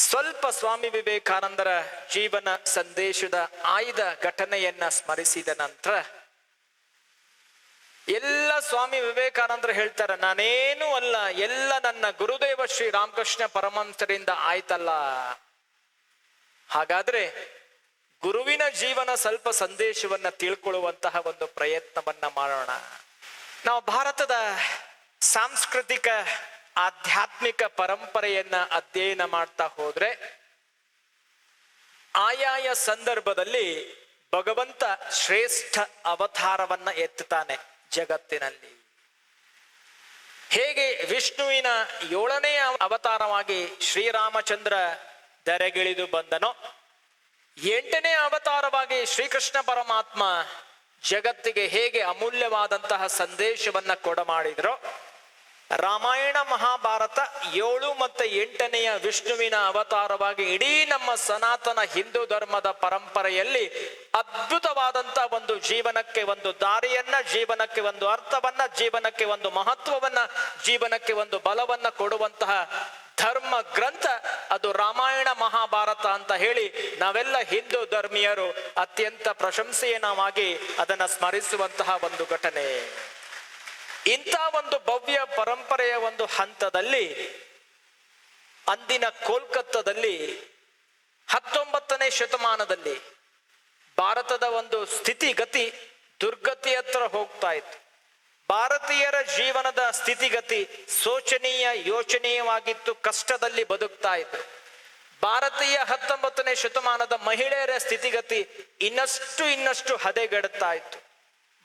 ಸ್ವಲ್ಪ ಸ್ವಾಮಿ ವಿವೇಕಾನಂದರ ಜೀವನ ಸಂದೇಶದ ಆಯ್ದ ಘಟನೆಯನ್ನ ಸ್ಮರಿಸಿದ ನಂತರ ಎಲ್ಲ ಸ್ವಾಮಿ ವಿವೇಕಾನಂದರು ಹೇಳ್ತಾರೆ, ನಾನೇನು ಅಲ್ಲ, ಎಲ್ಲ ನನ್ನ ಗುರುದೇವ ಶ್ರೀ ರಾಮಕೃಷ್ಣ ಪರಮಹಂಸರಿಂದ ಆಯ್ತಲ್ಲ. ಹಾಗಾದ್ರೆ ಗುರುವಿನ ಜೀವನ ಸ್ವಲ್ಪ ಸಂದೇಶವನ್ನ ತಿಳ್ಕೊಳ್ಳುವಂತಹ ಒಂದು ಪ್ರಯತ್ನವನ್ನ ಮಾಡೋಣ. ನಾವು ಭಾರತದ ಸಾಂಸ್ಕೃತಿಕ ಆಧ್ಯಾತ್ಮಿಕ ಪರಂಪರೆಯನ್ನ ಅಧ್ಯಯನ ಮಾಡ್ತಾ ಹೋದ್ರೆ ಆಯಾಯ ಸಂದರ್ಭದಲ್ಲಿ ಭಗವಂತ ಶ್ರೇಷ್ಠ ಅವತಾರವನ್ನ ಎತ್ತುತ್ತಾನೆ ಜಗತ್ತಿನಲ್ಲಿ. ಹೇಗೆ ವಿಷ್ಣುವಿನ 7ನೇ ಅವತಾರವಾಗಿ ಶ್ರೀರಾಮಚಂದ್ರ ಧರೆಗಿಳಿದು ಬಂದನೋ, 8ನೇ ಅವತಾರವಾಗಿ ಶ್ರೀಕೃಷ್ಣ ಪರಮಾತ್ಮ ಜಗತ್ತಿಗೆ ಹೇಗೆ ಅಮೂಲ್ಯವಾದಂತಹ ಸಂದೇಶವನ್ನ ಕೊಡಮಾಡಿದ್ರೋ, ರಾಮಾಯಣ ಮಹಾಭಾರತ 7 ಮತ್ತು 8ನೇ ವಿಷ್ಣುವಿನ ಅವತಾರವಾಗಿ ಇಡೀ ನಮ್ಮ ಸನಾತನ ಹಿಂದೂ ಧರ್ಮದ ಪರಂಪರೆಯಲ್ಲಿ ಅದ್ಭುತವಾದಂತ ಒಂದು ಜೀವನಕ್ಕೆ ಒಂದು ದಾರಿಯನ್ನ, ಜೀವನಕ್ಕೆ ಒಂದು ಅರ್ಥವನ್ನ, ಜೀವನಕ್ಕೆ ಒಂದು ಮಹತ್ವವನ್ನ, ಜೀವನಕ್ಕೆ ಒಂದು ಬಲವನ್ನ ಕೊಡುವಂತಹ ಧರ್ಮ ಗ್ರಂಥ ಅದು ರಾಮಾಯಣ ಮಹಾಭಾರತ ಅಂತ ಹೇಳಿ ನಾವೆಲ್ಲ ಹಿಂದೂ ಧರ್ಮೀಯರು ಅತ್ಯಂತ ಪ್ರಶಂಸನೀಯವಾಗಿ ಅದನ್ನ ಸ್ಮರಿಸುವಂತಹ ಒಂದು ಘಟನೆ. ಇಂಥ ಒಂದು ಭವ್ಯ ಪರಂಪರೆಯ ಒಂದು ಹಂತದಲ್ಲಿ ಅಂದಿನ ಕೋಲ್ಕತ್ತಾದಲ್ಲಿ 19ನೇ ಶತಮಾನದಲ್ಲಿ ಭಾರತದ ಒಂದು ಸ್ಥಿತಿಗತಿ ದುರ್ಗತಿ ಹತ್ರ ಹೋಗ್ತಾ ಇತ್ತು. ಭಾರತೀಯರ ಜೀವನದ ಸ್ಥಿತಿಗತಿ ಶೋಚನೀಯ ಯೋಚನೀಯವಾಗಿತ್ತು, ಕಷ್ಟದಲ್ಲಿ ಬದುಕ್ತಾ ಇದ್ರು. ಭಾರತೀಯ 19ನೇ ಶತಮಾನದ ಮಹಿಳೆಯರ ಸ್ಥಿತಿಗತಿ ಇನ್ನಷ್ಟು ಹದೆಗೆಡುತ್ತಾ ಇತ್ತು.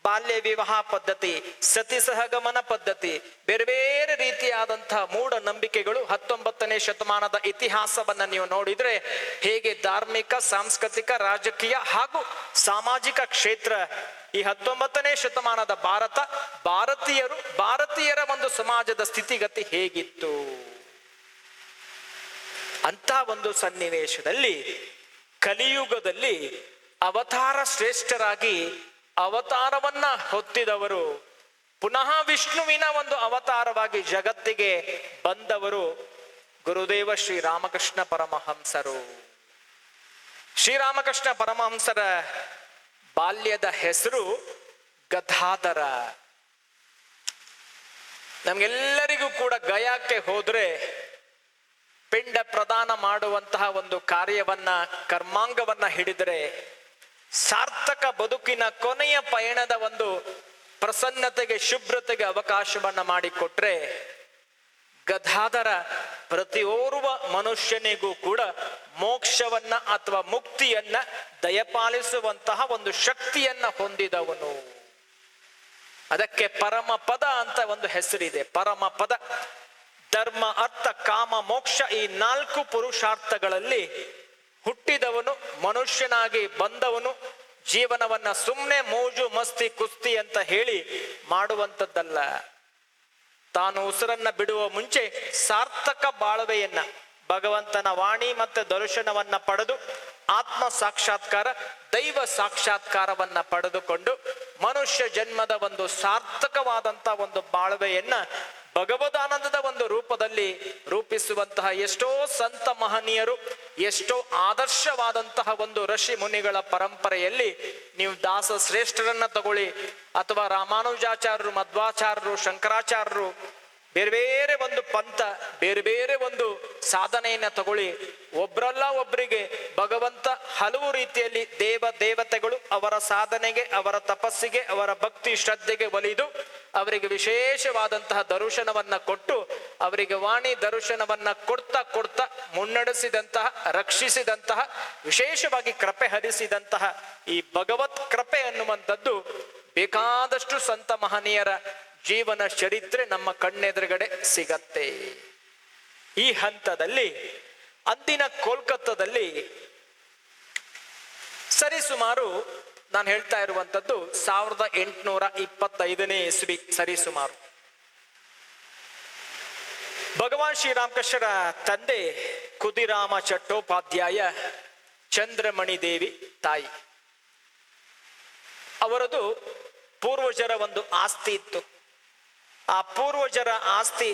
ಬಾಲ್ಯ ವಿವಾಹ ಪದ್ಧತಿ, ಸತಿ ಸಹಗಮನ ಪದ್ಧತಿ, ಬೇರೆ ಬೇರೆ ರೀತಿಯಾದಂತಹ ಮೂಢನಂಬಿಕೆಗಳು 19ನೇ ಶತಮಾನದ ಇತಿಹಾಸವನ್ನ ನೀವು ನೋಡಿದ್ರೆ ಹೇಗೆ ಧಾರ್ಮಿಕ, ಸಾಂಸ್ಕೃತಿಕ, ರಾಜಕೀಯ ಹಾಗೂ ಸಾಮಾಜಿಕ ಕ್ಷೇತ್ರ ಈ 19ನೇ ಶತಮಾನದ ಭಾರತೀಯರ ಒಂದು ಸಮಾಜದ ಸ್ಥಿತಿಗತಿ ಹೇಗಿತ್ತು ಅಂತ ಒಂದು ಸನ್ನಿವೇಶದಲ್ಲಿ ಕಲಿಯುಗದಲ್ಲಿ ಅವತಾರ ಶ್ರೇಷ್ಠರಾಗಿ ಅವತಾರವನ್ನ ಹೊತ್ತಿದವರು, ಪುನಃ ವಿಷ್ಣುವಿನ ಒಂದು ಅವತಾರವಾಗಿ ಜಗತ್ತಿಗೆ ಬಂದವರು ಗುರುದೇವ ಶ್ರೀರಾಮಕೃಷ್ಣ ಪರಮಹಂಸರು. ಶ್ರೀರಾಮಕೃಷ್ಣ ಪರಮಹಂಸರ ಬಾಲ್ಯದ ಹೆಸರು ಗದಾಧರ. ನಮ್ಗೆಲ್ಲರಿಗೂ ಕೂಡ ಗಯಾಕ್ಕೆ ಹೋದ್ರೆ ಪಿಂಡ ಪ್ರದಾನ ಮಾಡುವಂತಹ ಒಂದು ಕಾರ್ಯವನ್ನ, ಕರ್ಮಾಂಗವನ್ನ ಹಿಡಿದರೆ ಸಾರ್ಥಕ ಬದುಕಿನ ಕೊನೆಯ ಪಯಣದ ಒಂದು ಪ್ರಸನ್ನತೆಗೆ, ಶುಭ್ರತೆಗೆ ಅವಕಾಶವನ್ನ ಮಾಡಿಕೊಟ್ರೆ ಗದಾಧರ ಪ್ರತಿಯೋರ್ವ ಮನುಷ್ಯನಿಗೂ ಕೂಡ ಮೋಕ್ಷವನ್ನ ಅಥವಾ ಮುಕ್ತಿಯನ್ನ ದಯಪಾಲಿಸುವಂತಹ ಒಂದು ಶಕ್ತಿಯನ್ನ ಹೊಂದಿದವನು. ಅದಕ್ಕೆ ಪರಮಪದ ಅಂತ ಒಂದು ಹೆಸರಿದೆ. ಪರಮಪದ ಧರ್ಮ, ಅರ್ಥ, ಕಾಮ, ಮೋಕ್ಷ ಈ 4 ಪುರುಷಾರ್ಥಗಳಲ್ಲಿ ಹುಟ್ಟಿದವನು, ಮನುಷ್ಯನಾಗಿ ಬಂದವನು. ಜೀವನವನ್ನ ಸುಮ್ಮನೆ ಮೋಜು ಮಸ್ತಿ ಕುಸ್ತಿ ಅಂತ ಹೇಳಿ ಮಾಡುವಂಥದ್ದಲ್ಲ. ತಾನು ಉಸಿರನ್ನ ಬಿಡುವ ಮುಂಚೆ ಸಾರ್ಥಕ ಬಾಳ್ವೆಯನ್ನ, ಭಗವಂತನ ವಾಣಿ ಮತ್ತೆ ದರ್ಶನವನ್ನ ಪಡೆದು ಆತ್ಮ ಸಾಕ್ಷಾತ್ಕಾರ, ದೈವ ಸಾಕ್ಷಾತ್ಕಾರವನ್ನ ಪಡೆದುಕೊಂಡು ಮನುಷ್ಯ ಜನ್ಮದ ಒಂದು ಸಾರ್ಥಕವಾದಂತ ಒಂದು ಬಾಳ್ವೆಯನ್ನ ಭಗವದಾನಂದದ ಒಂದು ರೂಪದಲ್ಲಿ ರೂಪಿಸುವಂತಹ ಎಷ್ಟೋ ಸಂತ ಮಹನೀಯರು, ಎಷ್ಟೋ ಆದರ್ಶವಾದಂತಹ ಒಂದು ಋಷಿ ಮುನಿಗಳ ಪರಂಪರೆಯಲ್ಲಿ ನೀವು ದಾಸ ಶ್ರೇಷ್ಠರನ್ನ ತಗೊಳ್ಳಿ, ಅಥವಾ ರಾಮಾನುಜಾಚಾರ್ಯರು, ಮಧ್ವಾಚಾರ್ಯರು, ಶಂಕರಾಚಾರ್ಯರು, ಬೇರೆ ಬೇರೆ ಒಂದು ಪಂಥ, ಬೇರೆ ಬೇರೆ ಒಂದು ಸಾಧನೆಯನ್ನ ತಗೊಳ್ಳಿ, ಒಬ್ರಲ್ಲ ಒಬ್ಬರಿಗೆ ಭಗವಂತ ಹಲವು ರೀತಿಯಲ್ಲಿ ದೇವತೆಗಳು ಅವರ ಸಾಧನೆಗೆ, ಅವರ ತಪಸ್ಸಿಗೆ, ಅವರ ಭಕ್ತಿ ಶ್ರದ್ಧೆಗೆ ಒಲಿದು ಅವರಿಗೆ ವಿಶೇಷವಾದಂತಹ ದರ್ಶನವನ್ನ ಕೊಟ್ಟು, ಅವರಿಗೆ ವಾಣಿ ದರ್ಶನವನ್ನ ಕೊಡ್ತಾ ಮುನ್ನಡೆಸಿದಂತಹ, ರಕ್ಷಿಸಿದಂತಹ, ವಿಶೇಷವಾಗಿ ಕೃಪೆ ಹರಿಸಿದಂತಹ ಈ ಭಗವತ್ ಕೃಪೆ ಅನ್ನುವಂಥದ್ದು ಬೇಕಾದಷ್ಟು ಸಂತ ಮಹನೀಯರ ಜೀವನ ಚರಿತ್ರೆ ನಮ್ಮ ಕಣ್ಣೆದುರುಗಡೆ ಸಿಗತ್ತೆ. ಈ ಹಂತದಲ್ಲಿ ಅಂದಿನ ಕೋಲ್ಕತ್ತಾದಲ್ಲಿ ಸರಿಸುಮಾರು ನಾನು ಹೇಳ್ತಾ ಇರುವಂತದ್ದು 1825ನೇ ಇಸ್ವಿ ಸರಿಸುಮಾರು. ಭಗವಾನ್ ಶ್ರೀರಾಮಕೃಷ್ಣರ ತಂದೆ ಕುದಿರಾಮ ಚಟ್ಟೋಪಾಧ್ಯಾಯ, ಚಂದ್ರಮಣಿ ದೇವಿ ತಾಯಿ. ಅವರದು ಪೂರ್ವಜರ ಒಂದು ಆಸ್ತಿ ಇತ್ತು. ಆ ಪೂರ್ವಜರ ಆಸ್ತಿ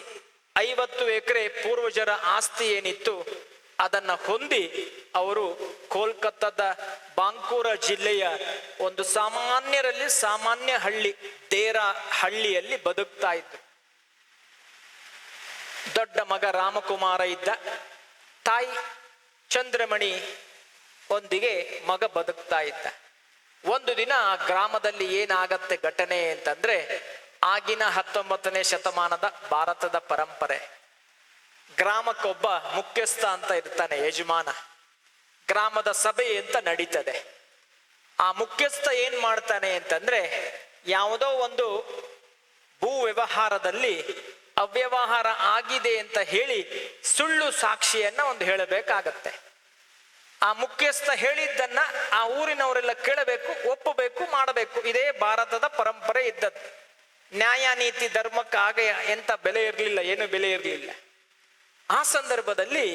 50 ಎಕರೆ ಪೂರ್ವಜರ ಆಸ್ತಿ ಏನಿತ್ತು ಅದನ್ನ ಹೊಂದಿ ಅವರು ಕೋಲ್ಕತ್ತಾದ ಬಾಂಕೂರ ಜಿಲ್ಲೆಯ ಒಂದು ಸಾಮಾನ್ಯರಲ್ಲಿ ಸಾಮಾನ್ಯ ಹಳ್ಳಿ ದೇರಾ ಹಳ್ಳಿಯಲ್ಲಿ ಬದುಕ್ತಾ ಇದ್ರು. ದೊಡ್ಡ ಮಗ ರಾಮಕುಮಾರ ಇದ್ದ, ತಾಯಿ ಚಂದ್ರಮಣಿ ಒಂದಿಗೆ ಮಗ ಬದುಕ್ತಾ ಇದ್ದ. ಒಂದು ದಿನ ಆ ಗ್ರಾಮದಲ್ಲಿ ಏನಾಗತ್ತೆ ಘಟನೆ ಅಂತಂದ್ರೆ, ಆಗಿನ 19ನೇ ಶತಮಾನದ ಭಾರತದ ಪರಂಪರೆ, ಗ್ರಾಮಕ್ಕೊಬ್ಬ ಮುಖ್ಯಸ್ಥ ಅಂತ ಇರ್ತಾನೆ, ಯಜಮಾನ. ಗ್ರಾಮದ ಸಭೆ ಅಂತ ನಡೀತದೆ. ಆ ಮುಖ್ಯಸ್ಥ ಏನ್ ಮಾಡ್ತಾನೆ ಅಂತಂದ್ರೆ, ಯಾವುದೋ ಒಂದು ಭೂ ವ್ಯವಹಾರದಲ್ಲಿ ಅವ್ಯವಹಾರ ಆಗಿದೆ ಅಂತ ಹೇಳಿ ಸುಳ್ಳು ಸಾಕ್ಷಿಯನ್ನ ಒಂದು ಹೇಳಬೇಕಾಗತ್ತೆ. ಆ ಮುಖ್ಯಸ್ಥ ಹೇಳಿದ್ದನ್ನ ಆ ಊರಿನವರೆಲ್ಲ ಕೇಳಬೇಕು, ಒಪ್ಪಬೇಕು, ಮಾಡಬೇಕು. ಇದೇ ಭಾರತದ ಪರಂಪರೆ ಇದ್ದದ್ದು. ನ್ಯಾಯ ನೀತಿ ಧರ್ಮಕ್ಕೆ ಆಗ ಎಂತ ಬೆಲೆ ಇರಲಿಲ್ಲ, ಏನು ಬೆಲೆ ಇರಲಿಲ್ಲ. ಆ ಸಂದರ್ಭದಲ್ಲಿ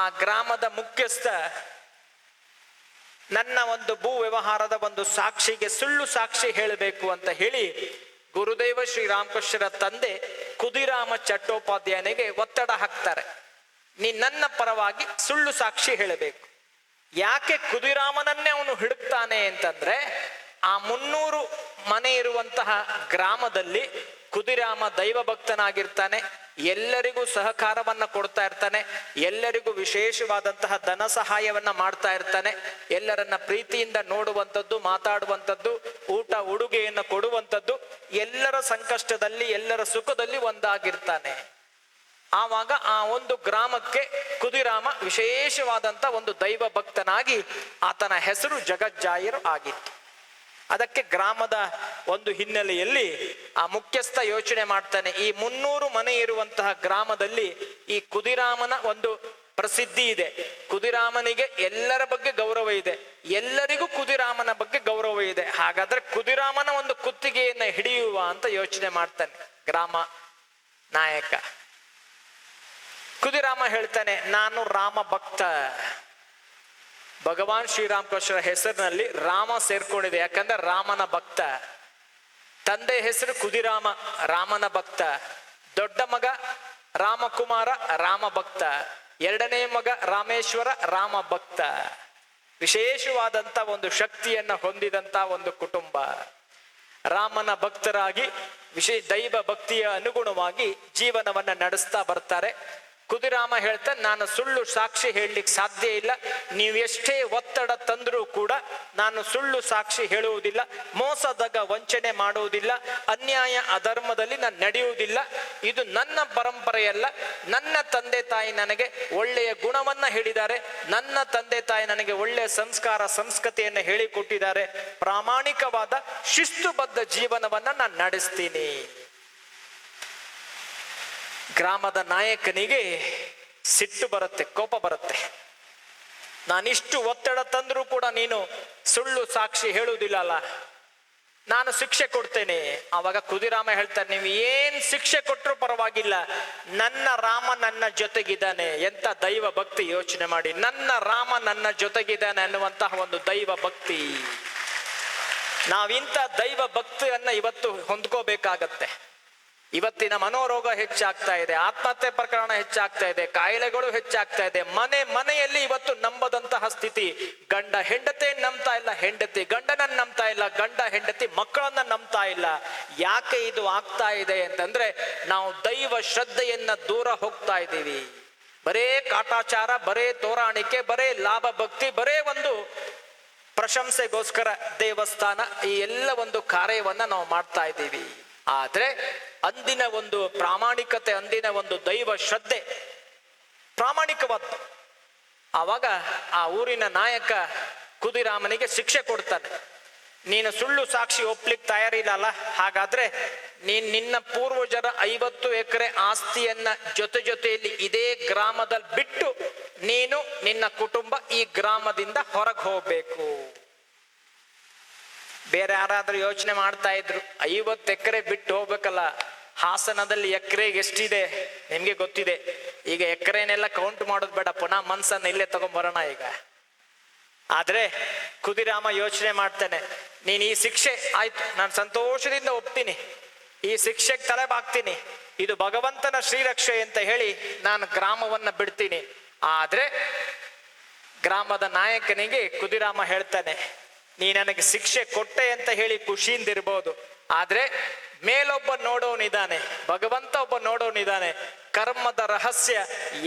ಆ ಗ್ರಾಮದ ಮುಖ್ಯಸ್ಥ ನನ್ನ ಒಂದು ಭೂ ವ್ಯವಹಾರದ ಒಂದು ಸಾಕ್ಷಿಗೆ ಸುಳ್ಳು ಸಾಕ್ಷಿ ಹೇಳಬೇಕು ಅಂತ ಹೇಳಿ ಗುರುದೇವ ಶ್ರೀರಾಮಕೃಷ್ಣರ ತಂದೆ ಕುದಿರಾಮ ಚಟ್ಟೋಪಾಧ್ಯಾಯನಿಗೆ ಒತ್ತಡ ಹಾಕ್ತಾರೆ. ನನ್ನ ಪರವಾಗಿ ಸುಳ್ಳು ಸಾಕ್ಷಿ ಹೇಳಬೇಕು. ಯಾಕೆ ಕುದಿರಾಮನನ್ನೇ ಅವನು ಹಿಡುಕ್ತಾನೆ ಅಂತಂದ್ರೆ, ಆ 300 ಮನೆ ಇರುವಂತಹ ಗ್ರಾಮದಲ್ಲಿ ಕುದಿರಾಮ ದೈವ ಭಕ್ತನಾಗಿರ್ತಾನೆ, ಎಲ್ಲರಿಗೂ ಸಹಕಾರವನ್ನ ಕೊಡ್ತಾ ಇರ್ತಾನೆ, ಎಲ್ಲರಿಗೂ ವಿಶೇಷವಾದಂತಹ ಧನ ಸಹಾಯವನ್ನ ಮಾಡ್ತಾ ಇರ್ತಾನೆ, ಎಲ್ಲರನ್ನ ಪ್ರೀತಿಯಿಂದ ನೋಡುವಂಥದ್ದು, ಮಾತಾಡುವಂಥದ್ದು, ಊಟ ಉಡುಗೆಯನ್ನು ಕೊಡುವಂಥದ್ದು, ಎಲ್ಲರ ಸಂಕಷ್ಟದಲ್ಲಿ ಎಲ್ಲರ ಸುಖದಲ್ಲಿ ಒಂದಾಗಿರ್ತಾನೆ. ಆವಾಗ ಆ ಒಂದು ಗ್ರಾಮಕ್ಕೆ ಕುದಿರಾಮ ವಿಶೇಷವಾದಂತ ಒಂದು ದೈವ ಭಕ್ತನಾಗಿ ಆತನ ಹೆಸರು ಜಗಜ್ಜಾಹಿರ್ ಆಗಿತ್ತು. ಅದಕ್ಕೆ ಗ್ರಾಮದ ಒಂದು ಹಿನ್ನೆಲೆಯಲ್ಲಿ ಆ ಮುಖ್ಯಸ್ಥ ಯೋಚನೆ ಮಾಡ್ತಾನೆ, ಈ 300 ಮನೆ ಇರುವಂತಹ ಗ್ರಾಮದಲ್ಲಿ ಈ ಕುದಿರಾಮನ ಒಂದು ಪ್ರಸಿದ್ಧಿ ಇದೆ, ಕುದಿರಾಮನಿಗೆ ಎಲ್ಲರ ಬಗ್ಗೆ ಗೌರವ ಇದೆ, ಎಲ್ಲರಿಗೂ ಕುದಿರಾಮನ ಬಗ್ಗೆ ಗೌರವ ಇದೆ. ಹಾಗಾದ್ರೆ ಕುದಿರಾಮನ ಒಂದು ಕುತ್ತಿಗೆಯನ್ನ ಹಿಡಿಯುವ ಅಂತ ಯೋಚನೆ ಮಾಡ್ತಾನೆ ಗ್ರಾಮ ನಾಯಕ. ಕುದಿರಾಮ ಹೇಳ್ತಾನೆ, ನಾನು ರಾಮ ಭಕ್ತ, ಭಗವಾನ್ ಶ್ರೀರಾಮಕೃಷ್ಣರ ಹೆಸರಿನಲ್ಲಿ ರಾಮ ಸೇರ್ಕೊಂಡಿದೆ, ಯಾಕಂದ್ರೆ ರಾಮನ ಭಕ್ತ. ತಂದೆ ಹೆಸರು ಕುದಿರಾಮ, ರಾಮನ ಭಕ್ತ. ದೊಡ್ಡ ಮಗ ರಾಮಕುಮಾರ, ರಾಮ ಭಕ್ತ. ಎರಡನೇ ಮಗ ರಾಮೇಶ್ವರ, ರಾಮ ಭಕ್ತ. ವಿಶೇಷವಾದಂತ ಒಂದು ಶಕ್ತಿಯನ್ನ ಹೊಂದಿದಂತ ಒಂದು ಕುಟುಂಬ. ರಾಮನ ಭಕ್ತರಾಗಿ ದೈವ ಭಕ್ತಿಯ ಅನುಗುಣವಾಗಿ ಜೀವನವನ್ನ ನಡೆಸ್ತಾ ಬರ್ತಾರೆ. ಕುದಿರಾಮ ಹೇಳ್ತಾನೆ, ನಾನು ಸುಳ್ಳು ಸಾಕ್ಷಿ ಹೇಳಲಿಕ್ಕೆ ಸಾಧ್ಯ ಇಲ್ಲ, ನೀವು ಎಷ್ಟೇ ಒತ್ತಡ ತಂದ್ರೂ ಕೂಡ ನಾನು ಸುಳ್ಳು ಸಾಕ್ಷಿ ಹೇಳುವುದಿಲ್ಲ, ಮೋಸದಾಗ ವಂಚನೆ ಮಾಡುವುದಿಲ್ಲ, ಅನ್ಯಾಯ ಅಧರ್ಮದಲ್ಲಿ ನಾನು ನಡೆಯುವುದಿಲ್ಲ. ಇದು ನನ್ನ ಪರಂಪರೆಯಲ್ಲ. ನನ್ನ ತಂದೆ ತಾಯಿ ನನಗೆ ಒಳ್ಳೆಯ ಗುಣವನ್ನ ಹೇಳಿದ್ದಾರೆ, ನನ್ನ ತಂದೆ ತಾಯಿ ನನಗೆ ಒಳ್ಳೆಯ ಸಂಸ್ಕಾರ ಸಂಸ್ಕೃತಿಯನ್ನು ಹೇಳಿಕೊಟ್ಟಿದ್ದಾರೆ. ಪ್ರಾಮಾಣಿಕವಾದ ಶಿಸ್ತುಬದ್ಧ ಜೀವನವನ್ನ ನಾನು ನಡೆಸ್ತೀನಿ. ಗ್ರಾಮದ ನಾಯಕನಿಗೆ ಸಿಟ್ಟು ಬರುತ್ತೆ, ಕೋಪ ಬರುತ್ತೆ. ನಾನಿಷ್ಟು ಒತ್ತಡ ತಂದ್ರೂ ಕೂಡ ನೀನು ಸುಳ್ಳು ಸಾಕ್ಷಿ ಹೇಳುವುದಿಲ್ಲ ಅಲ್ಲ, ನಾನು ಶಿಕ್ಷೆ ಕೊಡ್ತೇನೆ. ಆವಾಗ ಕುದಿರಾಮ ಹೇಳ್ತಾರೆ, ನೀವು ಏನ್ ಶಿಕ್ಷೆ ಕೊಟ್ಟರು ಪರವಾಗಿಲ್ಲ, ನನ್ನ ರಾಮ ನನ್ನ ಜೊತೆಗಿದ್ದಾನೆ. ಎಂತ ದೈವ ಭಕ್ತಿ ಯೋಚನೆ ಮಾಡಿ, ನನ್ನ ರಾಮ ನನ್ನ ಜೊತೆಗಿದ್ದಾನೆ ಅನ್ನುವಂತಹ ಒಂದು ದೈವ ಭಕ್ತಿ. ನಾವಿಂತ ದೈವ ಭಕ್ತಿಯನ್ನ ಇವತ್ತು ಹೊಂದ್ಕೋಬೇಕಾಗತ್ತೆ. ಇವತ್ತಿನ ಮನೋರೋಗ ಹೆಚ್ಚಾಗ್ತಾ ಇದೆ, ಆತ್ಮಹತ್ಯೆ ಪ್ರಕರಣ ಹೆಚ್ಚಾಗ್ತಾ ಇದೆ, ಕಾಯಿಲೆಗಳು ಹೆಚ್ಚಾಗ್ತಾ ಇದೆ. ಮನೆಯಲ್ಲಿ ಇವತ್ತು ನಂಬದಂತಹ ಸ್ಥಿತಿ. ಗಂಡ ಹೆಂಡತಿಯನ್ನು ನಂಬ್ತಾ ಇಲ್ಲ, ಹೆಂಡತಿ ಗಂಡನನ್ನ ನಂಬ್ತಾ ಇಲ್ಲ, ಗಂಡ ಹೆಂಡತಿ ಮಕ್ಕಳನ್ನ ನಂಬ್ತಾ ಇಲ್ಲ. ಯಾಕೆ ಇದು ಆಗ್ತಾ ಇದೆ ಅಂತಂದ್ರೆ, ನಾವು ದೈವ ಶ್ರದ್ಧೆಯನ್ನ ದೂರ ಹೋಗ್ತಾ ಇದ್ದೀವಿ. ಬರೇ ಕಾಟಾಚಾರ, ಬರೇ ತೋರಾಣಿಕೆ, ಬರೇ ಲಾಭ ಭಕ್ತಿ, ಬರೇ ಒಂದು ಪ್ರಶಂಸೆಗೋಸ್ಕರ ದೇವಸ್ಥಾನ, ಈ ಎಲ್ಲ ಒಂದು ಕಾರ್ಯವನ್ನ ನಾವು ಮಾಡ್ತಾ ಇದ್ದೀವಿ. ಆದ್ರೆ ಅಂದಿನ ಒಂದು ಪ್ರಾಮಾಣಿಕತೆ, ಅಂದಿನ ಒಂದು ದೈವ ಶ್ರದ್ಧೆ ಪ್ರಾಮಾಣಿಕವಾದ. ಆವಾಗ ಆ ಊರಿನ ನಾಯಕ ಕುದಿರಾಮನಿಗೆ ಶಿಕ್ಷೆ ಕೊಡ್ತಾನೆ. ನೀನು ಸುಳ್ಳು ಸಾಕ್ಷಿ ಒಪ್ಲಿಕ್ಕೆ ತಯಾರಿಲ್ಲಲ್ಲ, ಹಾಗಾದ್ರೆ ನಿನ್ನ ಪೂರ್ವಜರ 50 ಎಕರೆ ಆಸ್ತಿಯನ್ನ ಜೊತೆಯಲ್ಲಿ ಇದೇ ಗ್ರಾಮದಲ್ಲಿ ಬಿಟ್ಟು ನೀನು ನಿನ್ನ ಕುಟುಂಬ ಈ ಗ್ರಾಮದಿಂದ ಹೊರಗೆ ಹೋಗ್ಬೇಕು. ಬೇರೆ ಯಾರಾದ್ರೂ ಯೋಚನೆ ಮಾಡ್ತಾ ಇದ್ರು, 50 ಎಕರೆ ಬಿಟ್ಟು ಹೋಗ್ಬೇಕಲ್ಲ. ಹಾಸನದಲ್ಲಿ ಎಕರೆಗೆ ಎಷ್ಟಿದೆ ನಿಮ್ಗೆ ಗೊತ್ತಿದೆ. ಈಗ ಎಕರೆನೆಲ್ಲ ಕೌಂಟ್ ಮಾಡೋದು ಬೇಡ, ಪುನಃ ಮನ್ಸನ್ನ ಇಲ್ಲೇ ತಗೊಂಡ್ಬರೋಣ ಈಗ. ಆದ್ರೆ ಕುದಿರಾಮ ಯೋಚನೆ ಮಾಡ್ತಾನೆ, ನೀನ್ ಈ ಶಿಕ್ಷೆ ಆಯ್ತು, ನಾನು ಸಂತೋಷದಿಂದ ಒಪ್ತೀನಿ, ಈ ಶಿಕ್ಷೆಗೆ ತಲೆ ಬಾಗ್ತೀನಿ, ಇದು ಭಗವಂತನ ಶ್ರೀರಕ್ಷೆ ಅಂತ ಹೇಳಿ ನಾನು ಗ್ರಾಮವನ್ನ ಬಿಡ್ತೀನಿ. ಆದ್ರೆ ಗ್ರಾಮದ ನಾಯಕನಿಗೆ ಕುದಿರಾಮ ಹೇಳ್ತಾನೆ, ನೀ ನನಗೆ ಶಿಕ್ಷೆ ಕೊಟ್ಟೆ ಅಂತ ಹೇಳಿ ಖುಷಿಯಿಂದಿರ್ಬೋದು, ಆದ್ರೆ ಮೇಲೊಬ್ಬ ನೋಡೋನಿದ್ದಾನೆ, ಭಗವಂತ ಒಬ್ಬ ನೋಡೋನಿದ್ದಾನೆ. ಕರ್ಮದ ರಹಸ್ಯ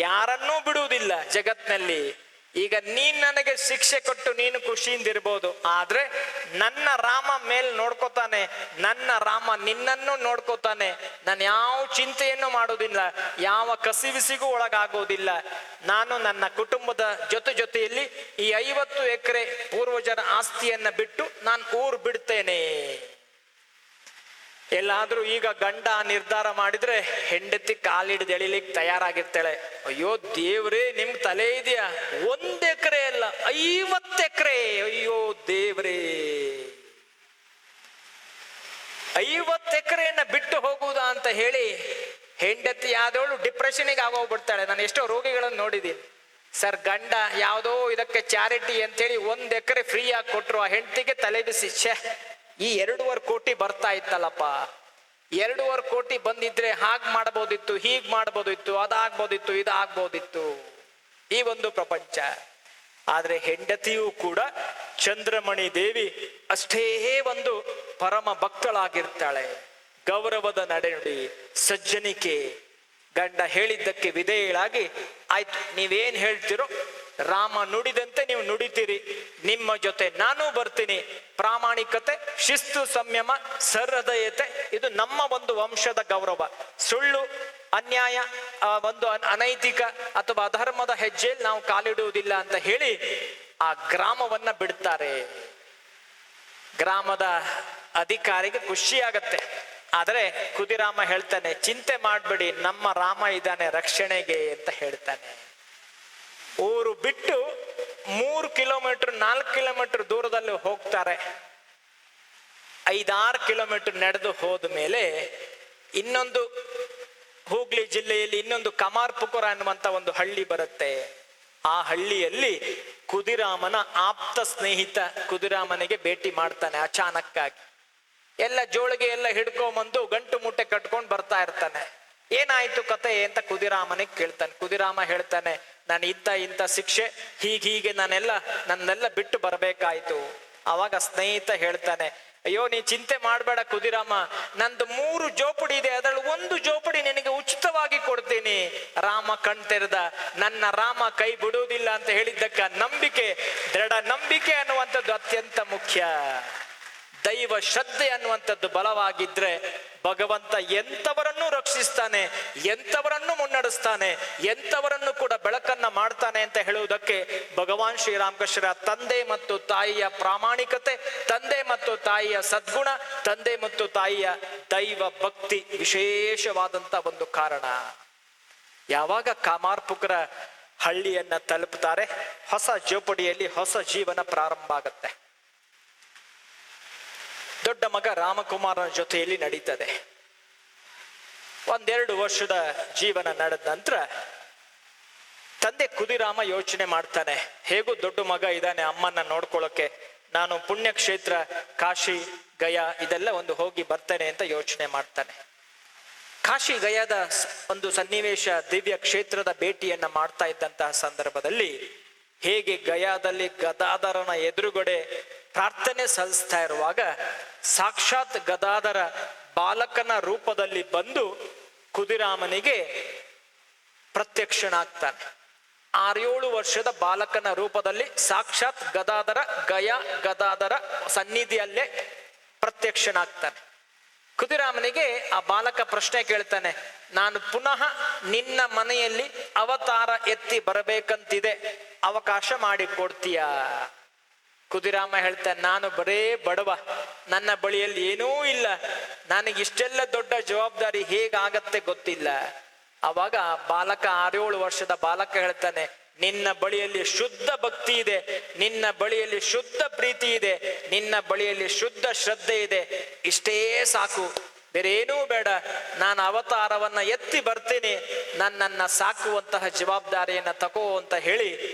ಯಾರನ್ನೂ ಬಿಡುವುದಿಲ್ಲ ಜಗತ್ನಲ್ಲಿ. ಈಗ ನೀನ್ ನನಗೆ ಶಿಕ್ಷೆ ಕೊಟ್ಟು ನೀನು ಖುಷಿಯಿಂದಿರ್ಬೋದು, ಆದ್ರೆ ನನ್ನ ರಾಮ ಮೇಲ್ ನೋಡ್ಕೋತಾನೆ, ನನ್ನ ರಾಮ ನಿನ್ನನ್ನು ನೋಡ್ಕೋತಾನೆ. ನಾನು ಯಾವ ಚಿಂತೆಯನ್ನು ಮಾಡೋದಿಲ್ಲ, ಯಾವ ಕಸಿವಿಸಿಗೂ ಒಳಗಾಗೋದಿಲ್ಲ. ನಾನು ನನ್ನ ಕುಟುಂಬದ ಜೊತೆಯಲ್ಲಿ ಈ 50 ಎಕರೆ ಪೂರ್ವಜರ ಆಸ್ತಿಯನ್ನ ಬಿಟ್ಟು ನಾನು ಊರು ಬಿಡ್ತೇನೆ. ಎಲ್ಲಾದ್ರೂ ಈಗ ಗಂಡ ನಿರ್ಧಾರ ಮಾಡಿದ್ರೆ ಹೆಂಡತಿ ಕಾಲಿಡ್ದು ಎಳಿಲಿಕ್ಕೆ ತಯಾರಾಗಿರ್ತಾಳೆ. ಅಯ್ಯೋ ದೇವ್ರೇ, ನಿಮ್ಗೆ ತಲೆ ಇದೆಯಾ? 1 ಎಕರೆ ಅಲ್ಲ, 50 ಎಕರೆ. ಅಯ್ಯೋ ದೇವ್ರೇ, 50 ಎಕರೆಯನ್ನ ಬಿಟ್ಟು ಹೋಗುವುದಾ ಅಂತ ಹೇಳಿ ಹೆಂಡತಿ ಆದವಳು ಡಿಪ್ರೆಷನ್ಗೆ ಆಗೋಗ್ಬಿಡ್ತಾಳೆ. ನಾನು ಎಷ್ಟೋ ರೋಗಿಗಳನ್ನು ನೋಡಿದ್ದೀನಿ. ಸರ್, ಗಂಡ ಯಾವುದೋ ಇದಕ್ಕೆ ಚಾರಿಟಿ ಅಂತೇಳಿ 1 ಎಕರೆ ಫ್ರೀ ಆಗಿ ಕೊಟ್ರು. ಆ ಹೆಂಡತಿಗೆ ತಲೆ ಬಿಸಿ, ಈ 2.5 ಕೋಟಿ ಬರ್ತಾ ಇತ್ತಲ್ಲಪ್ಪ, 2.5 ಕೋಟಿ ಬಂದಿದ್ರೆ ಹಾಗ್ ಮಾಡಬಹುದಿತ್ತು, ಹೀಗ್ ಮಾಡಬಹುದಿತ್ತು, ಅದಾಗ್ಬೋದಿತ್ತು, ಇದಾಗ್ಬೋದಿತ್ತು, ಈ ಒಂದು ಪ್ರಪಂಚ. ಆದ್ರೆ ಹೆಂಡತಿಯೂ ಕೂಡ ಚಂದ್ರಮಣಿ ದೇವಿ ಅಷ್ಟೇ ಒಂದು ಪರಮ ಭಕ್ತಳಾಗಿರ್ತಾಳೆ. ಗೌರವದ ನಡೆನುಡಿ, ಸಜ್ಜನಿಕೆ, ಗಂಡ ಹೇಳಿದ್ದಕ್ಕೆ ವಿಧೇಯಳಾಗಿ, ಆಯ್ತು ನೀವೇನ್ ಹೇಳ್ತಿರೋ ರಾಮ ನುಡಿದಂತೆ ನೀವು ನುಡಿತೀರಿ, ನಿಮ್ಮ ಜೊತೆ ನಾನು ಬರ್ತೀನಿ. ಪ್ರಾಮಾಣಿಕತೆ, ಶಿಸ್ತು, ಸಂಯಮ, ಸಹೃದಯತೆ, ಇದು ನಮ್ಮ ಒಂದು ವಂಶದ ಗೌರವ. ಸುಳ್ಳು, ಅನ್ಯಾಯ, ಒಂದು ಅನೈತಿಕ ಅಥವಾ ಅಧರ್ಮದ ಹೆಜ್ಜೆಯಲ್ಲಿ ನಾವು ಕಾಲಿಡುವುದಿಲ್ಲ ಅಂತ ಹೇಳಿ ಆ ಗ್ರಾಮವನ್ನ ಬಿಡ್ತಾರೆ. ಗ್ರಾಮದ ಅಧಿಕಾರಿಗೆ ಖುಷಿಯಾಗತ್ತೆ. ಆದರೆ ಕುದಿರಾಮ ಹೇಳ್ತಾನೆ, ಚಿಂತೆ ಮಾಡ್ಬೇಡಿ, ನಮ್ಮ ರಾಮ ಇದ್ದಾನೆ ರಕ್ಷಣೆಗೆ ಅಂತ ಹೇಳ್ತಾನೆ. ಊರು ಬಿಟ್ಟು 3 ಕಿಲೋಮೀಟರ್ 4 ಕಿಲೋಮೀಟರ್ ದೂರದಲ್ಲಿ ಹೋಗ್ತಾರೆ. 5-6 ಕಿಲೋಮೀಟರ್ ನಡೆದು ಹೋದ ಮೇಲೆ ಇನ್ನೊಂದು ಹೂಗ್ಲಿ ಜಿಲ್ಲೆಯಲ್ಲಿ ಇನ್ನೊಂದು ಕಮಾರ್ಪುಕುರ ಅನ್ನುವಂತ ಒಂದು ಹಳ್ಳಿ ಬರುತ್ತೆ. ಆ ಹಳ್ಳಿಯಲ್ಲಿ ಕುದಿರಾಮನ ಆಪ್ತ ಸ್ನೇಹಿತ ಕುದಿರಾಮನಿಗೆ ಭೇಟಿ ಮಾಡ್ತಾನೆ. ಅಚಾನಕ್ಕಾಗಿ ಎಲ್ಲ ಜೋಳಿಗೆ ಎಲ್ಲ ಹಿಡ್ಕೊಂಬಂದು ಗಂಟು ಮುಟ್ಟೆ ಕಟ್ಕೊಂಡು ಬರ್ತಾ ಇರ್ತಾನೆ. ಏನಾಯ್ತು ಕತೆ ಅಂತ ಕುದಿರಾಮನಿಗೆ ಕೇಳ್ತಾನೆ. ಕುದಿರಾಮ ಹೇಳ್ತಾನೆ, ನಾನು ಇಂಥ ಶಿಕ್ಷೆ ಹೀಗೆ ನನ್ನೆಲ್ಲ ಬಿಟ್ಟು ಬರಬೇಕಾಯ್ತು. ಅವಾಗ ಸ್ನೇಹಿತ ಹೇಳ್ತಾನೆ, ಅಯ್ಯೋ ನೀ ಚಿಂತೆ ಮಾಡಬೇಡ ಕುದಿರಾಮ, ನಂದು 3 ಜೋಪಡಿ ಇದೆ, ಅದರಲ್ಲಿ 1 ಜೋಪಡಿ ನಿನಗೆ ಉಚಿತವಾಗಿ ಕೊಡ್ತೀನಿ. ರಾಮ ಕಣ್ತೆರೆದ, ನನ್ನ ರಾಮ ಕೈ ಬಿಡುವುದಿಲ್ಲ ಅಂತ ಹೇಳಿದ್ದಕ್ಕ ನಂಬಿಕೆ, ದೃಢ ನಂಬಿಕೆ ಅನ್ನುವಂಥದ್ದು ಅತ್ಯಂತ ಮುಖ್ಯ. ದೈವ ಶ್ರದ್ಧೆ ಅನ್ನುವಂಥದ್ದು ಬಲವಾಗಿದ್ರೆ ಭಗವಂತ ಎಂಥವರನ್ನು ರಕ್ಷಿಸ್ತಾನೆ, ಎಂಥವರನ್ನು ಮುನ್ನಡೆಸ್ತಾನೆ, ಎಂಥವರನ್ನು ಕೂಡ ಬೆಳಕನ್ನ ಮಾಡ್ತಾನೆ ಅಂತ ಹೇಳುವುದಕ್ಕೆ ಭಗವಾನ್ ಶ್ರೀರಾಮಕೃಷ್ಣರ ತಂದೆ ಮತ್ತು ತಾಯಿಯ ಪ್ರಾಮಾಣಿಕತೆ, ತಂದೆ ಮತ್ತು ತಾಯಿಯ ಸದ್ಗುಣ, ತಂದೆ ಮತ್ತು ತಾಯಿಯ ದೈವ ಭಕ್ತಿ ವಿಶೇಷವಾದಂತ ಒಂದು ಕಾರಣ. ಯಾವಾಗ ಕಾಮಾರ್ಪುಕರ ಹಳ್ಳಿಯನ್ನ ತಲುಪುತ್ತಾರೆ, ಹೊಸ ಜೋಪಡಿಯಲ್ಲಿ ಹೊಸ ಜೀವನ ಪ್ರಾರಂಭ ಆಗತ್ತೆ. ದೊಡ್ಡ ಮಗ ರಾಮಕುಮಾರನ ಜೊತೆಯಲ್ಲಿ ನಡೀತದೆ. 1-2 ವರ್ಷದ ಜೀವನ ನಡೆದ ನಂತರ ತಂದೆ ಕುದಿರಾಮ ಯೋಚನೆ ಮಾಡ್ತಾನೆ, ಹೇಗೂ ದೊಡ್ಡ ಮಗ ಇದ್ದಾನೆ, ಅಮ್ಮನ್ನ ನೋಡ್ಕೊಳ್ಳೋಕೆ ನಾನು ಪುಣ್ಯಕ್ಷೇತ್ರ ಕಾಶಿ ಗಯಾ ಇದೆಲ್ಲ ಒಂದು ಹೋಗಿ ಬರ್ತೇನೆ ಅಂತ ಯೋಚನೆ ಮಾಡ್ತಾನೆ. ಕಾಶಿ ಗಯಾದ ಒಂದು ಸನ್ನಿವೇಶ, ದಿವ್ಯ ಕ್ಷೇತ್ರದ ಭೇಟಿಯನ್ನ ಮಾಡ್ತಾ ಇದ್ದಂತಹ ಸಂದರ್ಭದಲ್ಲಿ ಹೇಗೆ ಗಯಾದಲ್ಲಿ ಗದಾಧರನ ಎದುರುಗಡೆ ಪ್ರಾರ್ಥನೆ ಸಲ್ಲಿಸ್ತಾ ಇರುವಾಗ ಸಾಕ್ಷಾತ್ ಗದಾಧರ ಬಾಲಕನ ರೂಪದಲ್ಲಿ ಬಂದು ಕುದಿರಾಮನಿಗೆ ಪ್ರತ್ಯಕ್ಷನಾಗ್ತಾನೆ. 6-7 ವರ್ಷದ ಬಾಲಕನ ರೂಪದಲ್ಲಿ ಸಾಕ್ಷಾತ್ ಗದಾಧರ ಸನ್ನಿಧಿಯಲ್ಲೇ ಪ್ರತ್ಯಕ್ಷನಾಗ್ತಾನೆ. ಕುದಿರಾಮನಿಗೆ ಆ ಬಾಲಕ ಪ್ರಶ್ನೆ ಕೇಳ್ತಾನೆ, ನಾನು ಪುನಃ ನಿನ್ನ ಮನೆಯಲ್ಲಿ ಅವತಾರ ಎತ್ತಿ ಬರಬೇಕಂತಿದೆ, ಅವಕಾಶ ಮಾಡಿಕೊಡ್ತೀಯಾ? ಕುದಿರಾಮ ಹೇಳ್ತಾನೆ, ನಾನು ಬರೇ ಬಡವ, ನನ್ನ ಬಳಿಯಲ್ಲಿ ಏನೂ ಇಲ್ಲ, ನನಗಿಷ್ಟೆಲ್ಲ ದೊಡ್ಡ ಜವಾಬ್ದಾರಿ ಹೇಗಾಗತ್ತೆ ಗೊತ್ತಿಲ್ಲ. ಅವಾಗ ಬಾಲಕ 6-7 ವರ್ಷದ ಬಾಲಕ ಹೇಳ್ತಾನೆ, ನಿನ್ನ ಬಳಿಯಲ್ಲಿ ಶುದ್ಧ ಭಕ್ತಿ ಇದೆ, ನಿನ್ನ ಬಳಿಯಲ್ಲಿ ಶುದ್ಧ ಪ್ರೀತಿ ಇದೆ, ನಿನ್ನ ಬಳಿಯಲ್ಲಿ ಶುದ್ಧ ಶ್ರದ್ಧೆ ಇದೆ, ಇಷ್ಟೇ ಸಾಕು, ಬೇರೇನೂ ಬೇಡ. ನಾನು ಅವತಾರವನ್ನ ಎತ್ತಿ ಬರ್ತೀನಿ, ನನ್ನನ್ನ ಸಾಕುವಂತಹ ಜವಾಬ್ದಾರಿಯನ್ನ ತಗೋ ಅಂತ ಹೇಳಿ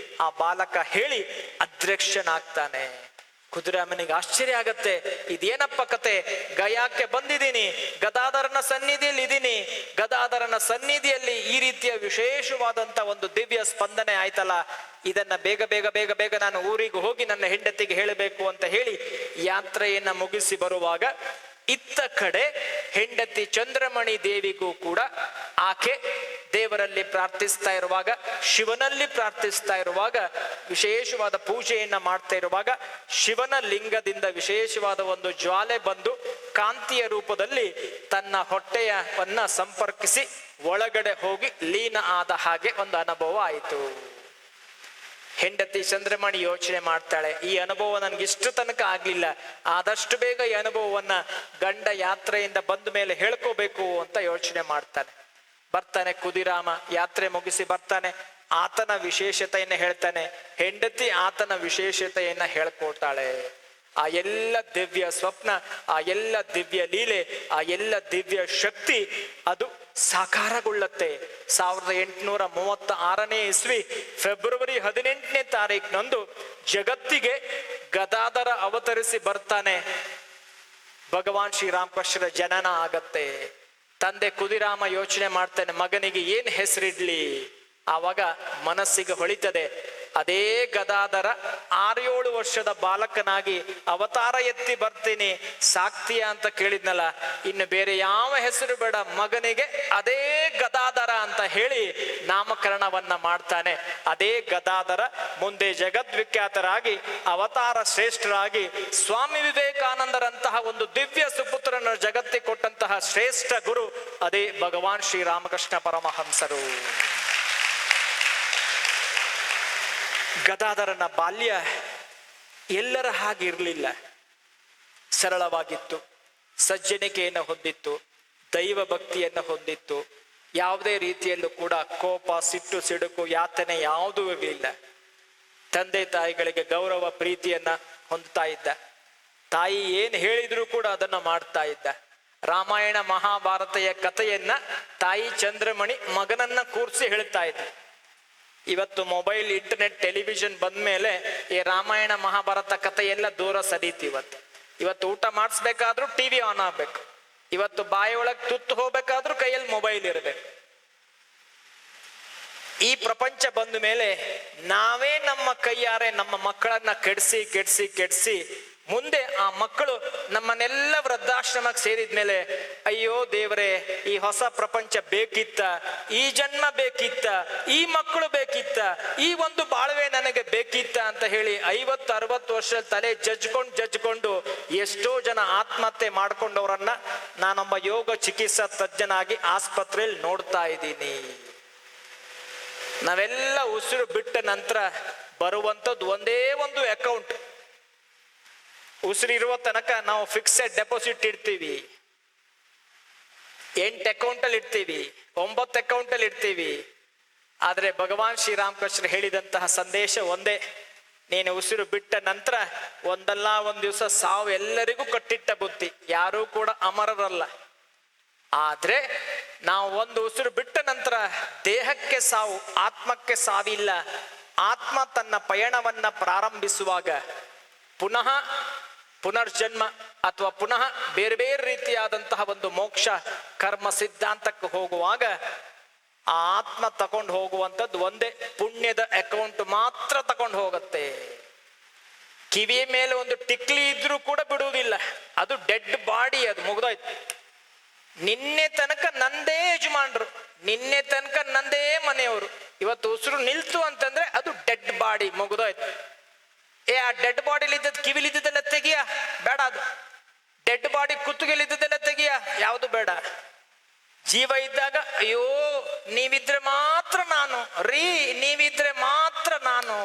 ಆ ಬಾಲಕ ಹೇಳಿ ಅಧ್ಯಕ್ಷನಾಗ್ತಾನೆ. ಕುದುರಾಮನಿಗೆ ಆಶ್ಚರ್ಯ ಆಗತ್ತೆ, ಇದೇನಪ್ಪ ಕತೆ, ಗಯಾಕ್ಕೆ ಬಂದಿದ್ದೀನಿ, ಗದಾಧರನ ಸನ್ನಿಧಿಯಲ್ಲಿ ಇದ್ದೀನಿ, ಗದಾಧರನ ಸನ್ನಿಧಿಯಲ್ಲಿ ಈ ರೀತಿಯ ವಿಶೇಷವಾದಂತ ಒಂದು ದಿವ್ಯ ಸ್ಪಂದನೆ ಆಯ್ತಲ್ಲ, ಇದನ್ನ ಬೇಗ ಬೇಗ ಬೇಗ ಬೇಗ ನಾನು ಊರಿಗೆ ಹೋಗಿ ನನ್ನ ಹೆಂಡತಿಗೆ ಹೇಳಬೇಕು ಅಂತ ಹೇಳಿ ಯಾತ್ರೆಯನ್ನ ಮುಗಿಸಿ ಬರುವಾಗ ಇತ್ತ ಕಡೆ ಹೆಂಡತಿ ಚಂದ್ರಮಣಿ ದೇವಿಗೂ ಕೂಡ ಆಕೆ ದೇವರಲ್ಲಿ ಪ್ರಾರ್ಥಿಸ್ತಾ ಇರುವಾಗ, ಶಿವನಲ್ಲಿ ಪ್ರಾರ್ಥಿಸ್ತಾ ಇರುವಾಗ, ವಿಶೇಷವಾದ ಪೂಜೆಯನ್ನ ಮಾಡ್ತಾ ಇರುವಾಗ ಶಿವನ ಲಿಂಗದಿಂದ ವಿಶೇಷವಾದ ಒಂದು ಜ್ವಾಲೆ ಬಂದು ಕಾಂತಿಯ ರೂಪದಲ್ಲಿ ತನ್ನ ಹೊಟ್ಟೆಯವನ್ನ ಸಂಪರ್ಕಿಸಿ ಒಳಗಡೆ ಹೋಗಿ ಲೀನ ಆದ ಹಾಗೆ ಒಂದು ಅನುಭವ ಆಯಿತು. ಹೆಂಡತಿ ಚಂದ್ರಮಣಿ ಯೋಚನೆ ಮಾಡ್ತಾಳೆ, ಈ ಅನುಭವ ನನ್ಗಿಷ್ಟು ತನಕ ಆಗ್ಲಿಲ್ಲ, ಆದಷ್ಟು ಬೇಗ ಈ ಅನುಭವವನ್ನ ಗಂಡ ಯಾತ್ರೆಯಿಂದ ಬಂದ ಮೇಲೆ ಹೇಳ್ಕೋಬೇಕು ಅಂತ ಯೋಚನೆ ಮಾಡ್ತಾನೆ. ಬರ್ತಾನೆ ಕುದಿರಾಮ, ಯಾತ್ರೆ ಮುಗಿಸಿ ಬರ್ತಾನೆ, ಆತನ ವಿಶೇಷತೆಯನ್ನ ಹೇಳ್ತಾನೆ, ಹೆಂಡತಿ ಆತನ ವಿಶೇಷತೆಯನ್ನ ಹೇಳ್ಕೊಡ್ತಾಳೆ. ಆ ಎಲ್ಲ ದಿವ್ಯ ಸ್ವಪ್ನ, ಆ ಎಲ್ಲ ದಿವ್ಯ ಲೀಲೆ, ಆ ಎಲ್ಲ ದಿವ್ಯ ಶಕ್ತಿ ಅದು ಸಾಕಾರಗೊಳ್ಳುತ್ತೆ. 1836ನೇ ಇಸ್ವಿ ಫೆಬ್ರವರಿ 18ನೇ ತಾರೀಕಿನಂದು ಜಗತ್ತಿಗೆ ಗದಾಧರ ಅವತರಿಸಿ ಬರ್ತಾನೆ. ಭಗವಾನ್ ಶ್ರೀರಾಮಕೃಷ್ಣರ ಜನನ ಆಗತ್ತೆ. ತಂದೆ ಕುದಿರಾಮ ಯೋಚನೆ ಮಾಡ್ತಾನೆ, ಮಗನಿಗೆ ಏನ್ ಹೆಸರಿಡ್ಲಿ? ಆವಾಗ ಮನಸ್ಸಿಗೆ ಹೊಳಿತದೆ, ಅದೇ ಗದಾಧರ 6-7 ವರ್ಷದ ಬಾಲಕನಾಗಿ ಅವತಾರ ಎತ್ತಿ ಬರ್ತೀನಿ, ಸಾಕ್ತೀಯ ಅಂತ ಕೇಳಿದ್ನಲ್ಲ, ಇನ್ನು ಬೇರೆ ಯಾವ ಹೆಸರು ಬೇಡ, ಮಗನಿಗೆ ಅದೇ ಗದಾಧರ ಅಂತ ಹೇಳಿ ನಾಮಕರಣವನ್ನ ಮಾಡ್ತಾನೆ. ಅದೇ ಗದಾಧರ ಮುಂದೆ ಜಗದ್ವಿಖ್ಯಾತರಾಗಿ ಅವತಾರ ಶ್ರೇಷ್ಠರಾಗಿ ಸ್ವಾಮಿ ವಿವೇಕಾನಂದರಂತಹ ಒಂದು ದಿವ್ಯ ಸುಪುತ್ರನ ಜಗತ್ತಿಗೆ ಕೊಟ್ಟಂತಹ ಶ್ರೇಷ್ಠ ಗುರು ಅದೇ ಭಗವಾನ್ ಶ್ರೀರಾಮಕೃಷ್ಣ ಪರಮಹಂಸರು. ಗದಾಧರನ ಬಾಲ್ಯ ಎಲ್ಲರ ಹಾಗೆ ಇರಲಿಲ್ಲ, ಸರಳವಾಗಿತ್ತು, ಸಜ್ಜನಿಕೆಯನ್ನು ಹೊಂದಿತ್ತು, ದೈವ ಭಕ್ತಿಯನ್ನು ಹೊಂದಿತ್ತು. ಯಾವುದೇ ರೀತಿಯಲ್ಲೂ ಕೂಡ ಕೋಪ, ಸಿಟ್ಟು, ಸಿಡುಕು, ಯಾತನೆ ಯಾವುದೂ ಇರಲಿಲ್ಲ. ತಂದೆ ತಾಯಿಗಳಿಗೆ ಗೌರವ ಪ್ರೀತಿಯನ್ನ ಹೊಂದ್ತಾ ಇದ್ದ. ತಾಯಿ ಏನ್ ಹೇಳಿದ್ರು ಕೂಡ ಅದನ್ನ ಮಾಡ್ತಾ ಇದ್ದ. ರಾಮಾಯಣ ಮಹಾಭಾರತೆಯ ಕಥೆಯನ್ನ ತಾಯಿ ಚಂದ್ರಮಣಿ ಮಗನನ್ನ ಕೂರಿಸಿ ಹೇಳ್ತಾ ಇದ್ದ. ಇವತ್ತು ಮೊಬೈಲ್, ಇಂಟರ್ನೆಟ್, ಟೆಲಿವಿಷನ್ ಬಂದ್ಮೇಲೆ ಈ ರಾಮಾಯಣ ಮಹಾಭಾರತ ಕಥೆ ಎಲ್ಲ ದೂರ ಸರೀತಿ. ಇವತ್ತು ಊಟ ಮಾಡಿಸ್ಬೇಕಾದ್ರೂ ಟಿವಿ ಆನ್ ಆಗ್ಬೇಕು, ಇವತ್ತು ಬಾಯಿ ಒಳಗೆ ತುತ್ತು ಹೋಗ್ಬೇಕಾದ್ರೂ ಕೈಯಲ್ಲಿ ಮೊಬೈಲ್ ಇರಬೇಕು. ಈ ಪ್ರಪಂಚ ಬಂದ ಮೇಲೆ ನಾವೇ ನಮ್ಮ ಕೈಯಾರೆ ನಮ್ಮ ಮಕ್ಕಳನ್ನ ಕೆಡಿಸಿ ಕೆಡಿಸಿ ಕೆಡಿಸಿ ಮುಂದೆ ಆ ಮಕ್ಕಳು ನಮ್ಮನ್ನೆಲ್ಲ ವೃದ್ಧಾಶ್ರಮಕ್ಕೆ ಸೇರಿದ್ಮೇಲೆ ಅಯ್ಯೋ ದೇವರೇ, ಈ ಹೊಸ ಪ್ರಪಂಚ ಬೇಕಿತ್ತ, ಈ ಜನ್ಮ ಬೇಕಿತ್ತ, ಈ ಮಕ್ಕಳು ಬೇಕಿತ್ತ, ಈ ಒಂದು ಬಾಳ್ವೆ ನನಗೆ ಬೇಕಿತ್ತ ಅಂತ ಹೇಳಿ 50-60 ವರ್ಷ ತಲೆ ಜಜ್ಕೊಂಡು ಎಷ್ಟೋ ಜನ ಆತ್ಮಹತ್ಯೆ ಮಾಡ್ಕೊಂಡವರನ್ನ ನಾನೊಬ್ಬ ಯೋಗ ಚಿಕಿತ್ಸಾ ತಜ್ಞನಾಗಿ ಆಸ್ಪತ್ರೆಯಲ್ಲಿ ನೋಡ್ತಾ ಇದ್ದೀನಿ. ನಾವೆಲ್ಲ ಉಸಿರು ಬಿಟ್ಟ ನಂತರ ಬರುವಂಥದ್ದು ಒಂದೇ ಒಂದು ಅಕೌಂಟ್. ಉಸಿರಿರುವ ತನಕ ನಾವು ಫಿಕ್ಸೆಡ್ ಡೆಪಾಸಿಟ್ ಇಡ್ತೀವಿ, 8 ಅಕೌಂಟಲ್ಲಿ ಇಡ್ತೀವಿ, 9 ಅಕೌಂಟಲ್ಲಿ ಇಡ್ತೀವಿ. ಆದರೆ ಭಗವಾನ್ ಶ್ರೀರಾಮಕೃಷ್ಣ ಹೇಳಿದಂತಹ ಸಂದೇಶ ಒಂದೇ, ನೀನು ಉಸಿರು ಬಿಟ್ಟ ನಂತರ ಒಂದಲ್ಲ ಒಂದು ದಿವಸ ಸಾವು ಎಲ್ಲರಿಗೂ ಕಟ್ಟಿಟ್ಟ ಬುತ್ತಿ, ಯಾರೂ ಕೂಡ ಅಮರರಲ್ಲ. ಆದ್ರೆ ನಾವು ಒಂದು ಉಸಿರು ಬಿಟ್ಟ ನಂತರ ದೇಹಕ್ಕೆ ಸಾವು, ಆತ್ಮಕ್ಕೆ ಸಾವಿಲ್ಲ. ಆತ್ಮ ತನ್ನ ಪಯಣವನ್ನ ಪ್ರಾರಂಭಿಸುವಾಗ ಪುನರ್ಜನ್ಮ ಅಥವಾ ಪುನಃ ಬೇರೆ ಬೇರೆ ರೀತಿಯಾದಂತಹ ಒಂದು ಮೋಕ್ಷ ಕರ್ಮ ಸಿದ್ಧಾಂತಕ್ಕೆ ಹೋಗುವಾಗ ಆ ಆತ್ಮ ತಕೊಂಡು ಹೋಗುವಂಥದ್ದು ಒಂದೇ, ಪುಣ್ಯದ ಅಕೌಂಟ್ ಮಾತ್ರ ತಕೊಂಡು ಹೋಗುತ್ತೆ. ಕಿವಿಯ ಮೇಲೆ ಒಂದು ಟಿಕ್ಲಿ ಇದ್ರೂ ಕೂಡ ಬಿಡುವುದಿಲ್ಲ, ಅದು ಡೆಡ್ ಬಾಡಿ, ಅದು ಮುಗ್ದೋಯ್ತು. ನಿನ್ನೆ ತನಕ ನಂದೇ ಯಜಮಾನ್ರು, ನಿನ್ನೆ ತನಕ ನಂದೇ ಮನೆಯವರು, ಇವತ್ತು ಉಸಿರು ನಿಲ್ತು ಅಂತಂದ್ರೆ ಅದು ಡೆಡ್ ಬಾಡಿ, ಮುಗ್ದೋಯ್ತು. ಆ ಡೆಡ್ ಬಾಡಿಲಿ ಇದ್ದದ್ದು ಕಿವಿಲಿದ್ದದೆಲ್ಲ ತೆಗಿಯ ಬೇಡ, ಅದು ಡೆಡ್ ಬಾಡಿ ಕುತ್ತಿಗೆಲಿದ್ದದೆಲ್ಲ ತೆಗಿಯ, ಯಾವುದು ಬೇಡ. ಜೀವ ಇದ್ದಾಗ ಅಯ್ಯೋ ನೀವಿದ್ರೆ ಮಾತ್ರ ನಾನು ರೀ, ನೀವಿದ್ರೆ ಮಾತ್ರ ನಾನು.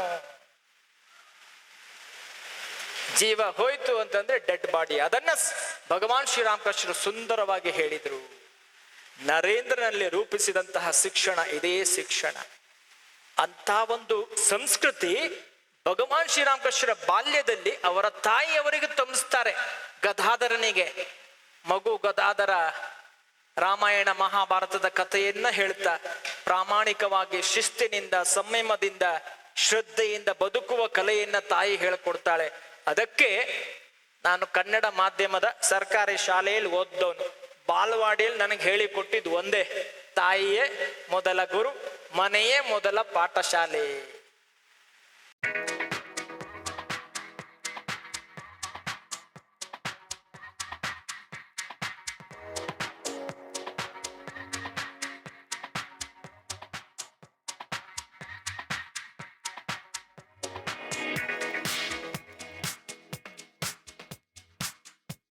ಜೀವ ಹೋಯ್ತು ಅಂತಂದ್ರೆ ಡೆಡ್ ಬಾಡಿ. ಅದನ್ನ ಭಗವಾನ್ ಶ್ರೀರಾಮಕೃಷ್ಣರು ಸುಂದರವಾಗಿ ಹೇಳಿದ್ರು. ನರೇಂದ್ರನಲ್ಲಿ ರೂಪಿಸಿದಂತಹ ಶಿಕ್ಷಣ ಇದೇ ಶಿಕ್ಷಣ. ಅಂತ ಒಂದು ಸಂಸ್ಕೃತಿ ಭಗವಾನ್ ಶ್ರೀರಾಮಕೃಷ್ಣರ ಬಾಲ್ಯದಲ್ಲಿ ಅವರ ತಾಯಿಯವರಿಗೆ ತುಂಬಿಸ್ತಾರೆ. ಗದಾಧರನಿಗೆ ಮಗು ಗದಾಧರ ರಾಮಾಯಣ ಮಹಾಭಾರತದ ಕಥೆಯನ್ನ ಹೇಳ್ತಾ ಪ್ರಾಮಾಣಿಕವಾಗಿ ಶಿಸ್ತಿನಿಂದ, ಸಂಯಮದಿಂದ, ಶ್ರದ್ಧೆಯಿಂದ ಬದುಕುವ ಕಲೆಯನ್ನ ತಾಯಿ ಹೇಳ್ಕೊಡ್ತಾಳೆ. ಅದಕ್ಕೆ ನಾನು ಕನ್ನಡ ಮಾಧ್ಯಮದ ಸರ್ಕಾರಿ ಶಾಲೆಯಲ್ಲಿ ಓದ್ದವನು. ಬಾಲವಾಡಿಯಲ್ಲಿ ನನಗೆ ಹೇಳಿಕೊಟ್ಟಿದ್ದು ಒಂದೇ, ತಾಯಿಯೇ ಮೊದಲ ಗುರು, ಮನೆಯೇ ಮೊದಲ ಪಾಠಶಾಲೆ.